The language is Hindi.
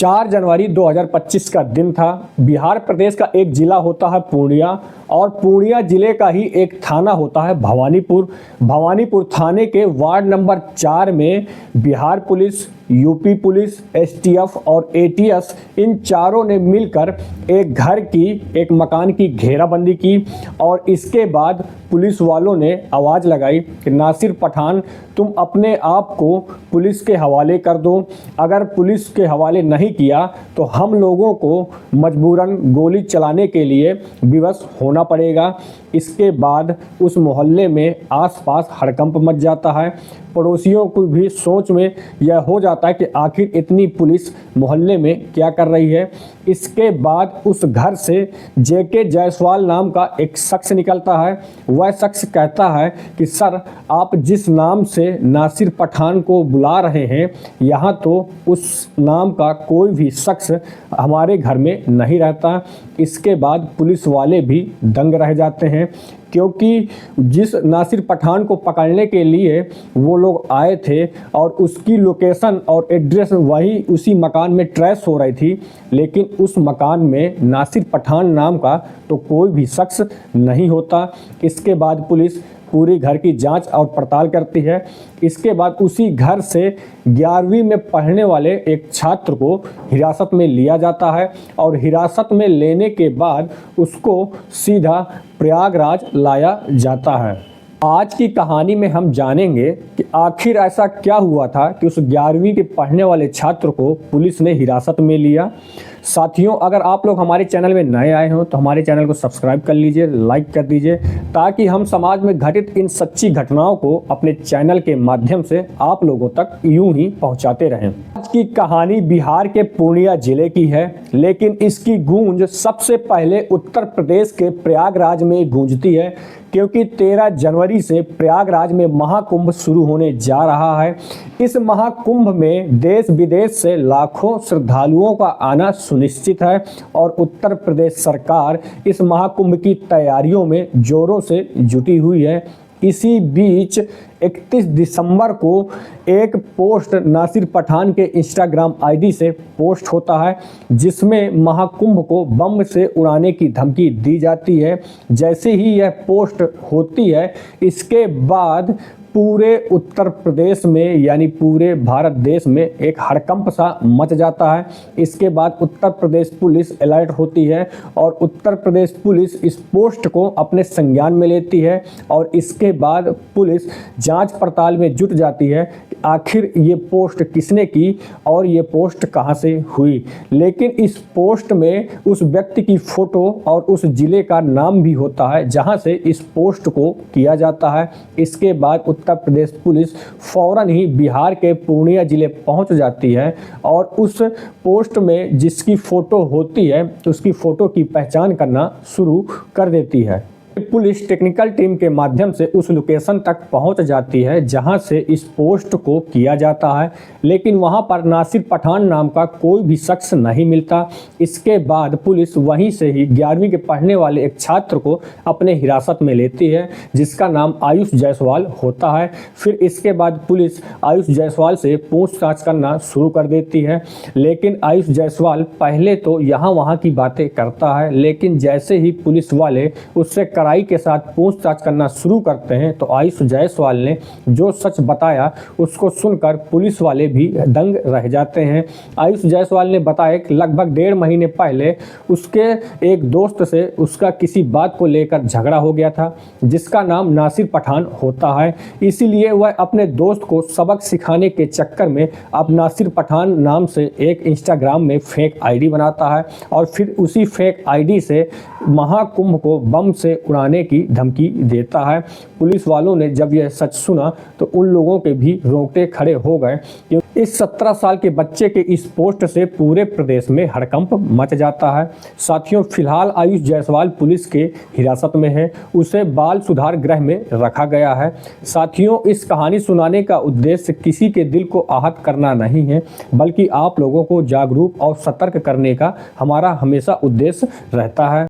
4 जनवरी 2025 का दिन था। बिहार प्रदेश का एक जिला होता है पूर्णिया और पूर्णिया जिले का ही एक थाना होता है भवानीपुर। भवानीपुर थाने के वार्ड नंबर 4 में Bihar police, UP police, STF और एटीएस इन चारों ने मिलकर एक मकान की घेराबंदी की और इसके बाद पुलिस वालों ने आवाज़ लगाई कि नासिर पठान, तुम अपने आप को पुलिस के हवाले कर दो। अगर पुलिस के हवाले नहीं किया तो हम लोगों को मजबूरन गोली चलाने के लिए विवश होना पड़ेगा। इसके बाद उस मोहल्ले में आसपास हड़कंप मच जाता है। पड़ोसियों को भी सोच में यह हो जाता है कि आखिर इतनी पुलिस मोहल्ले में क्या कर रही है। इसके बाद उस घर से जेके जायसवाल नाम का एक शख्स निकलता है। वह शख्स कहता है कि सर, आप जिस नाम से नासिर पठान को बुला रहे हैं, यहाँ तो उस नाम का कोई भी शख्स हमारे घर में नहीं रहता। इसके बाद पुलिस वाले भी दंग रह जाते हैं, क्योंकि जिस नासिर पठान को पकड़ने के लिए वो लोग आए थे और उसकी लोकेशन और एड्रेस वही उसी मकान में ट्रेस हो रही थी, लेकिन उस मकान में नासिर पठान नाम का तो कोई भी शख्स नहीं होता। इसके बाद पुलिस पूरी घर की जांच और पड़ताल करती है। इसके बाद उसी घर से 11वीं में पढ़ने वाले एक छात्र को हिरासत में लिया जाता है और हिरासत में लेने के बाद उसको सीधा प्रयागराज लाया जाता है। आज की कहानी में हम जानेंगे कि आखिर ऐसा क्या हुआ था कि उस 11वीं के पढ़ने वाले छात्र को पुलिस ने हिरासत में लिया। साथियों, अगर आप लोग हमारे चैनल में नए आए हो तो हमारे चैनल को सब्सक्राइब कर लीजिए, लाइक कर दीजिए, ताकि हम समाज में घटित इन सच्ची घटनाओं को अपने चैनल के माध्यम से आप लोगों तक यूं ही पहुंचाते रहें। आज की कहानी बिहार के पूर्णिया जिले की है, लेकिन इसकी गूंज सबसे पहले उत्तर प्रदेश के प्रयागराज में गूंजती है, क्योंकि 13 जनवरी से प्रयागराज में महाकुंभ शुरू होने जा रहा है। इस महाकुंभ में देश विदेश से लाखों श्रद्धालुओं का आना सुनिश्चित है और उत्तर प्रदेश सरकार इस महाकुंभ की तैयारियों में जोरों से जुटी हुई है। इसी बीच 31 दिसंबर को एक पोस्ट नासिर पठान के इंस्टाग्राम आईडी से पोस्ट होता है, जिसमें महाकुंभ को बम से उड़ाने की धमकी दी जाती है। जैसे ही यह पोस्ट होती है, इसके बाद पूरे उत्तर प्रदेश में यानी पूरे भारत देश में एक हड़कंप सा मच जाता है। इसके बाद उत्तर प्रदेश पुलिस अलर्ट होती है और उत्तर प्रदेश पुलिस इस पोस्ट को अपने संज्ञान में लेती है और इसके बाद पुलिस जांच पड़ताल में जुट जाती है कि आखिर ये पोस्ट किसने की और ये पोस्ट कहां से हुई। लेकिन इस पोस्ट में उस व्यक्ति की फ़ोटो और उस ज़िले का नाम भी होता है जहां से इस पोस्ट को किया जाता है। इसके बाद उत्तर प्रदेश पुलिस फौरन ही बिहार के पूर्णिया जिले पहुंच जाती है और उस पोस्ट में जिसकी फ़ोटो होती है उसकी फ़ोटो की पहचान करना शुरू कर देती है। पुलिस टेक्निकल टीम के माध्यम से उस लोकेशन तक पहुंच जाती है जहां से इस पोस्ट को किया जाता है, लेकिन वहां पर नासिर पठान नाम का कोई भी शख्स नहीं मिलता। इसके बाद पुलिस वहीं से ही 11वीं के पढ़ने वाले एक छात्र को अपने हिरासत में लेती है, जिसका नाम आयुष जायसवाल होता है। फिर इसके बाद पुलिस आयुष जायसवाल से पूछताछ करना शुरू कर देती है, लेकिन आयुष जायसवाल पहले तो यहाँ वहाँ की बातें करता है, लेकिन जैसे ही पुलिस वाले उससे कड़ाई के साथ पूछताछ करना शुरू करते हैं तो आयुष जायसवाल ने जो सच बताया उसको सुनकर पुलिस वाले भी दंग रह जाते हैं। आयुष जायसवाल ने बताया कि लगभग 1.5 महीने पहले उसके एक दोस्त से उसका किसी बात को लेकर झगड़ा हो गया था, जिसका नाम नासिर पठान होता है। इसीलिए वह अपने दोस्त को सबक सिखाने के चक्कर में अब नासिर पठान नाम से एक इंस्टाग्राम में फेक आईडी बनाता है और फिर उसी फेक आईडी से महाकुंभ को बम से उड़ाने की धमकी देता है। पुलिस वालों ने जब यह सच सुना तो उन लोगों के भी रोंगटे खड़े हो गए। इस 17 साल के बच्चे के इस पोस्ट से पूरे प्रदेश में हड़कंप मच जाता है। साथियों, फिलहाल आयुष जायसवाल पुलिस के हिरासत में है, उसे बाल सुधार गृह में रखा गया है। साथियों, इस कहानी सुनाने का उद्देश्य किसी के दिल को आहत करना नहीं है, बल्कि आप लोगों को जागरूक और सतर्क करने का हमारा हमेशा उद्देश्य रहता है।